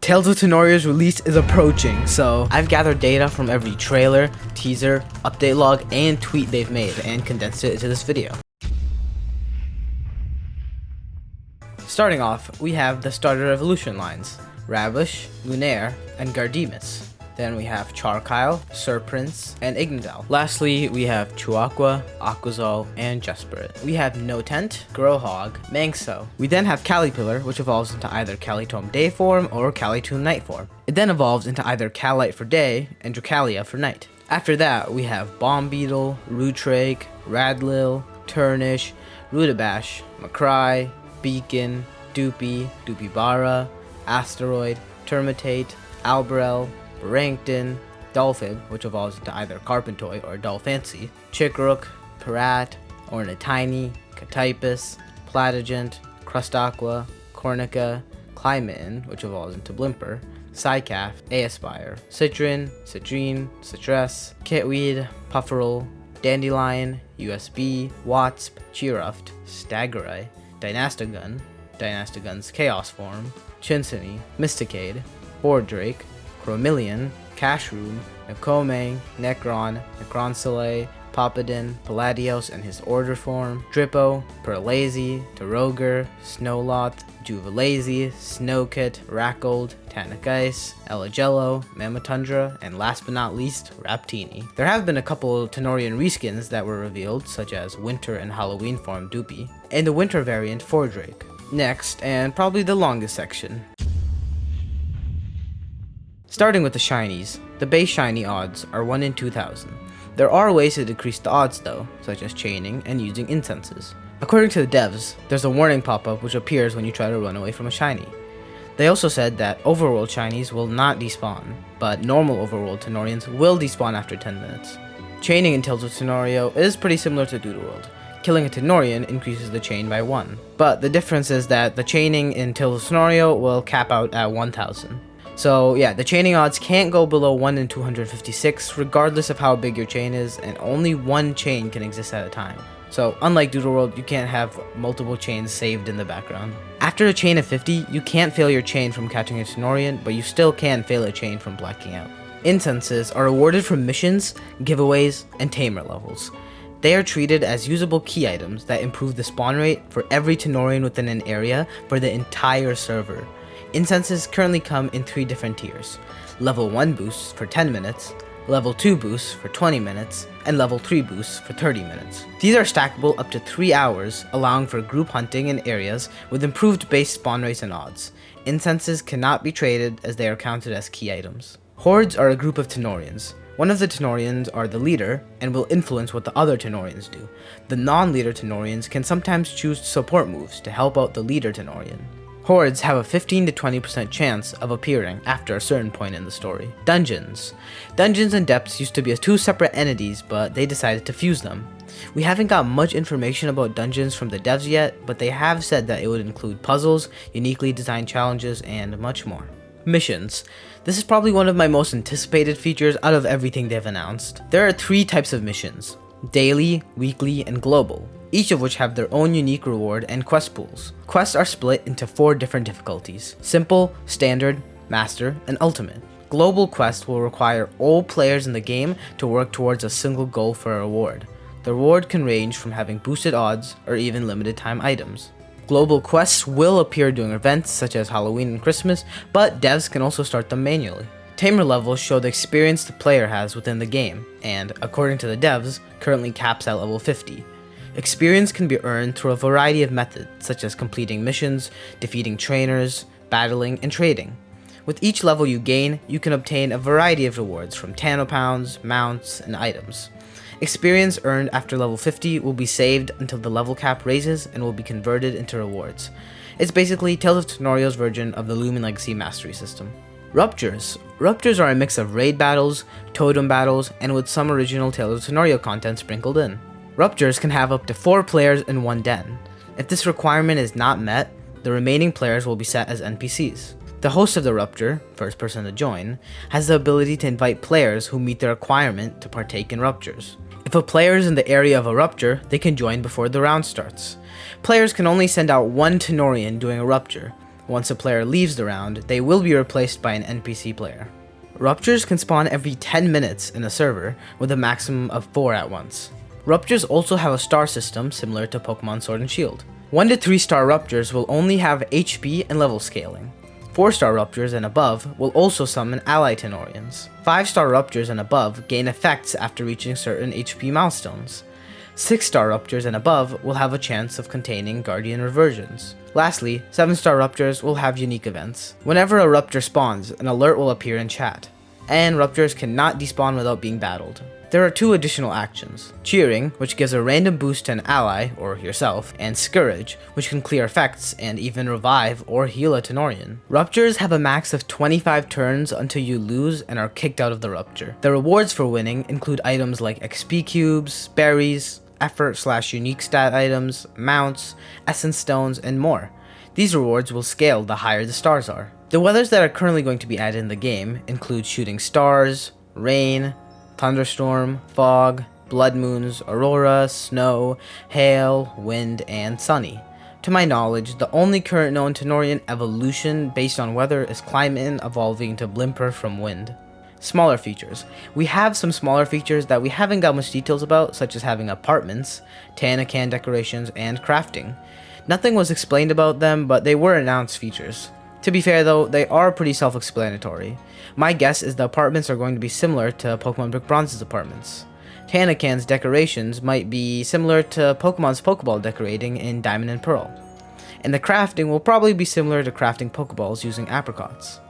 Tales of Tanorio's release is approaching, so I've gathered data from every trailer, teaser, update log, and tweet they've made and condensed it into this video. Starting off, we have the starter evolution lines, Rabush, Lunaire, and Gardemus. Then we have Charkyle, Serprince, and Ignadel. Lastly, we have Chuakwa, Aquazol, and Jesperit. We have Notent, Growhog, Mangso. We then have Caterpillar, which evolves into either Calitome day form or Calitome night form. It then evolves into either Calite for day and Dracalia for night. After that, we have Bombbeetle, Rootrake, Radlil, Turnish, Rudabash, Macry, Beacon, Doopy, Doopybara, Asteroid, Termitate, Albrel, Barankton, Dolphin, which evolves into either Carpentoid or Dolphancy, Chickrook, Parat, Ornithine, Catypus, Platigent, Crustaqua, Cornica, Climate, which evolves into Blimper, Psycaf, Aspire, Citrin, Citrine, Citrus, Kitweed, Pufferle, Dandelion, USB, Wasp, Cheeruft, Staggerai, Dynastagun, Dynastagun's Chaos form, Chinsany, Mysticade, Boardrake, Chromeleon, Cashroom, Necomang, Necron, Necronsoleil, Popadin, Palladios and his order form, Drippo, Perlazy, Taroger, Snowloth, Juvalazy, Snowkit, Rackold, Tanakice, Elagello, Mammatundra, and last but not least, Raptini. There have been a couple Tanorian reskins that were revealed, such as Winter and Halloween form Doopy, and the Winter variant Fordrake. Next, and probably the longest section. Starting with the shinies, the base shiny odds are 1 in 2,000. There are ways to decrease the odds though, such as chaining and using incenses. According to the devs, there's a warning pop-up which appears when you try to run away from a shiny. They also said that overworld shinies will not despawn, but normal overworld Tanorians will despawn after 10 minutes. Chaining in Tales of Tanorio is pretty similar to Doodleworld. Killing a Tanorian increases the chain by 1, but the difference is that the chaining in Tales of Tanorio will cap out at 1,000. So yeah, the chaining odds can't go below 1 in 256 regardless of how big your chain is, and only one chain can exist at a time. So unlike Doodleworld, you can't have multiple chains saved in the background. After a chain of 50, you can't fail your chain from catching a Tanorian, but you still can fail a chain from blacking out. Incenses are awarded from missions, giveaways, and tamer levels. They are treated as usable key items that improve the spawn rate for every Tanorian within an area for the entire server. Incenses currently come in 3 different tiers: level 1 boosts for 10 minutes, level 2 boosts for 20 minutes, and level 3 boosts for 30 minutes. These are stackable up to 3 hours, allowing for group hunting in areas with improved base spawn rates and odds. Incenses cannot be traded as they are counted as key items. Hordes are a group of Tanorians. One of the Tanorians are the leader and will influence what the other Tanorians do. The non-leader Tanorians can sometimes choose support moves to help out the leader Tanorian. Hordes have a 15 to 20% chance of appearing after a certain point in the story. Dungeons. Dungeons and depths used to be 2 separate entities, but they decided to fuse them. We haven't got much information about dungeons from the devs yet, but they have said that it would include puzzles, uniquely designed challenges, and much more. Missions. This is probably one of my most anticipated features out of everything they've announced. There are 3 types of missions: daily, weekly, and global, each of which have their own unique reward and quest pools. Quests are split into 4 different difficulties: simple, standard, master, and ultimate. Global quests will require all players in the game to work towards a single goal for a reward. The reward can range from having boosted odds or even limited time items. Global quests will appear during events such as Halloween and Christmas, but devs can also start them manually. Tamer levels show the experience the player has within the game, and, according to the devs, currently caps at level 50. Experience can be earned through a variety of methods, such as completing missions, defeating trainers, battling, and trading. With each level you gain, you can obtain a variety of rewards from Tanopounds, mounts, and items. Experience earned after level 50 will be saved until the level cap raises and will be converted into rewards. It's basically Tales of Tanorio's version of the Lumen Legacy Mastery System. Ruptures. Ruptures are a mix of raid battles, totem battles, and with some original Tales of Tanorio content sprinkled in. Ruptures can have up to 4 players in one den. If this requirement is not met, the remaining players will be set as NPCs. The host of the Rupture, first person to join, has the ability to invite players who meet the requirement to partake in Ruptures. If a player is in the area of a Rupture, they can join before the round starts. Players can only send out 1 Tanorian during a Rupture. Once a player leaves the round, they will be replaced by an NPC player. Ruptures can spawn every 10 minutes in a server, with a maximum of 4 at once. Ruptures also have a star system similar to Pokemon Sword and Shield. 1 to 3 star Ruptures will only have HP and level scaling. 4 star Ruptures and above will also summon ally Tanorians. 5 star Ruptures and above gain effects after reaching certain HP milestones. 6 star Ruptures and above will have a chance of containing Guardian Reversions. Lastly, 7 star Ruptures will have unique events. Whenever a Rupture spawns, an alert will appear in chat, and Ruptures cannot despawn without being battled. There are 2 additional actions: Cheering, which gives a random boost to an ally, or yourself, and Scourge, which can clear effects and even revive or heal a Tanorian. Ruptures have a max of 25 turns until you lose and are kicked out of the Rupture. The rewards for winning include items like XP cubes, berries, effort/unique stat items, mounts, essence stones, and more. These rewards will scale the higher the stars are. The weathers that are currently going to be added in the game include shooting stars, rain, thunderstorm, fog, blood moons, aurora, snow, hail, wind, and sunny. To my knowledge, the only current known Tanorian evolution based on weather is Climate evolving to Blimper from wind. Smaller features. We have some smaller features that we haven't got much details about, such as having apartments, Tanacan decorations, and crafting. Nothing was explained about them, but they were announced features. To be fair though, they are pretty self-explanatory. My guess is the apartments are going to be similar to Pokemon Brick Bronze's apartments. Tanacan's decorations might be similar to Pokemon's Pokeball decorating in Diamond and Pearl. And the crafting will probably be similar to crafting Pokeballs using apricots.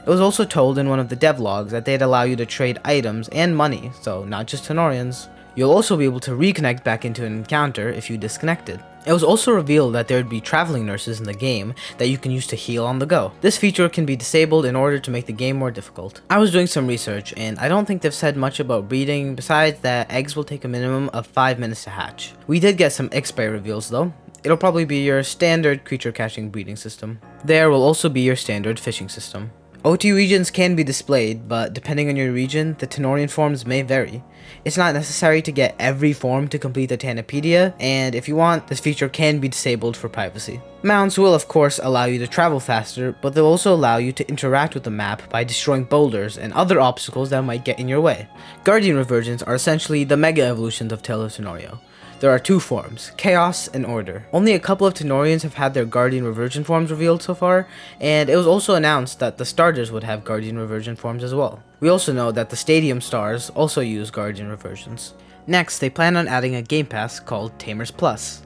It was also told in one of the devlogs that they'd allow you to trade items and money, so not just Tanorians. You'll also be able to reconnect back into an encounter if you disconnected. It was also revealed that there would be traveling nurses in the game that you can use to heal on the go. This feature can be disabled in order to make the game more difficult. I was doing some research and I don't think they've said much about breeding besides that eggs will take a minimum of 5 minutes to hatch. We did get some X-Spray reveals though. It'll probably be your standard creature catching breeding system. There will also be your standard fishing system. OT regions can be displayed, but depending on your region, the Tanorian forms may vary. It's not necessary to get every form to complete the Tanopedia, and if you want, this feature can be disabled for privacy. Mounts will of course allow you to travel faster, but they'll also allow you to interact with the map by destroying boulders and other obstacles that might get in your way. Guardian Reversions are essentially the mega evolutions of Tale of Tanorio. There are 2 forms, Chaos and Order. Only a couple of Tanorians have had their Guardian Reversion forms revealed so far, and it was also announced that the starters would have Guardian Reversion forms as well. We also know that the Stadium stars also use Guardian Reversions. Next, they plan on adding a game pass called Tamers Plus.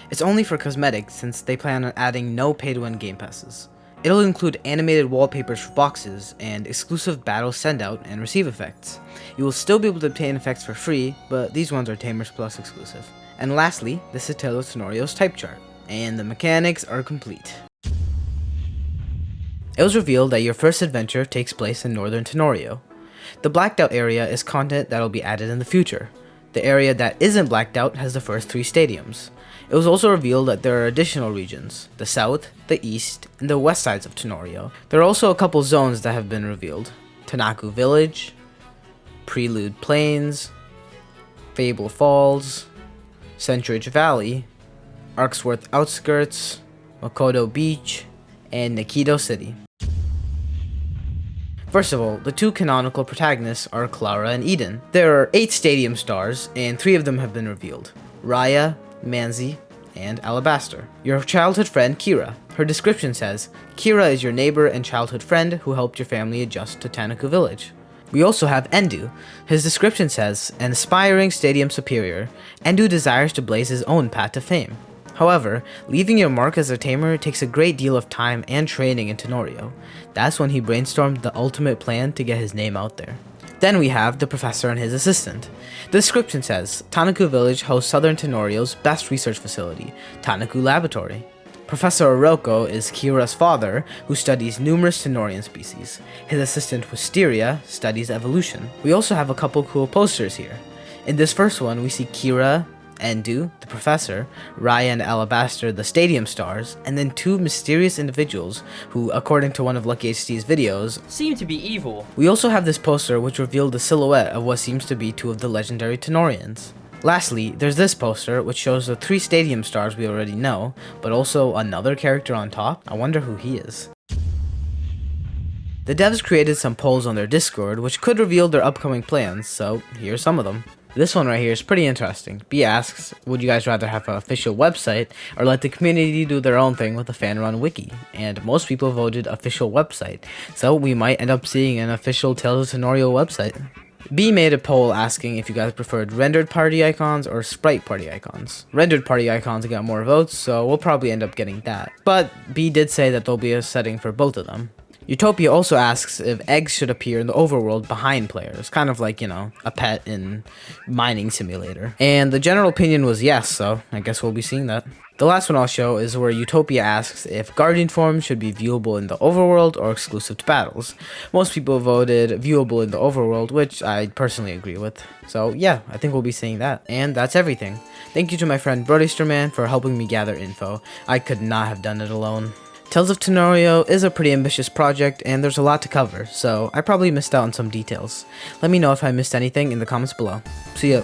It's only for cosmetics since they plan on adding no pay-to-win game passes. It'll include animated wallpapers for boxes and exclusive battle send-out and receive effects. You will still be able to obtain effects for free, but these ones are Tamers Plus exclusive. And lastly, this is Tale of Tanorio's type chart, and the mechanics are complete. It was revealed that your first adventure takes place in Northern Tanorio. The blacked out area is content that will be added in the future. The area that isn't blacked out has the first 3 stadiums. It was also revealed that there are additional regions, the south, the east, and the west sides of Tanorio. There are also a couple zones that have been revealed: Tanaku Village, Prelude Plains, Fable Falls, Centridge Valley, Arksworth Outskirts, Makoto Beach, and Nikito City. First of all, the 2 canonical protagonists are Clara and Eden. There are 8 stadium stars, and 3 of them have been revealed: Raya, Manzi, and Alabaster. Your childhood friend Kira. Her description says, Kira is your neighbor and childhood friend who helped your family adjust to Tanaku Village. We also have Endu. His description says, an aspiring stadium superior, Endu desires to blaze his own path to fame. However, leaving your mark as a tamer takes a great deal of time and training in Tanorio. That's when he brainstormed the ultimate plan to get his name out there. Then we have the professor and his assistant. The description says, Tanaku Village hosts Southern Tanorio's best research facility, Tanaku Laboratory. Professor Oroko is Kira's father, who studies numerous Tanorian species. His assistant Wisteria studies evolution. We also have a couple cool posters here. In this first one, we see Kira, Endu, the professor, Raya and Alabaster, the stadium stars, and then 2 mysterious individuals who, according to one of Lucky HD's videos, seem to be evil. We also have this poster which revealed the silhouette of what seems to be 2 of the legendary Tanorians. Lastly, there's this poster, which shows the 3 stadium stars we already know, but also another character on top. I wonder who he is. The devs created some polls on their Discord, which could reveal their upcoming plans, so here's some of them. This one right here is pretty interesting. B asks, would you guys rather have an official website or let the community do their own thing with a fan-run wiki? And most people voted official website, so we might end up seeing an official Tales of Tanorio website. B made a poll asking if you guys preferred rendered party icons or sprite party icons. Rendered party icons got more votes, so we'll probably end up getting that. But B did say that there'll be a setting for both of them. Utopia also asks if eggs should appear in the overworld behind players, kind of like, you know, a pet in Mining Simulator. And the general opinion was yes, so I guess we'll be seeing that. The last one I'll show is where Utopia asks if Guardian forms should be viewable in the overworld or exclusive to battles. Most people voted viewable in the overworld, which I personally agree with. So yeah, I think we'll be seeing that. And that's everything. Thank you to my friend Brodysterman for helping me gather info. I could not have done it alone. Tales of Tanorio is a pretty ambitious project, and there's a lot to cover, so I probably missed out on some details. Let me know if I missed anything in the comments below. See ya!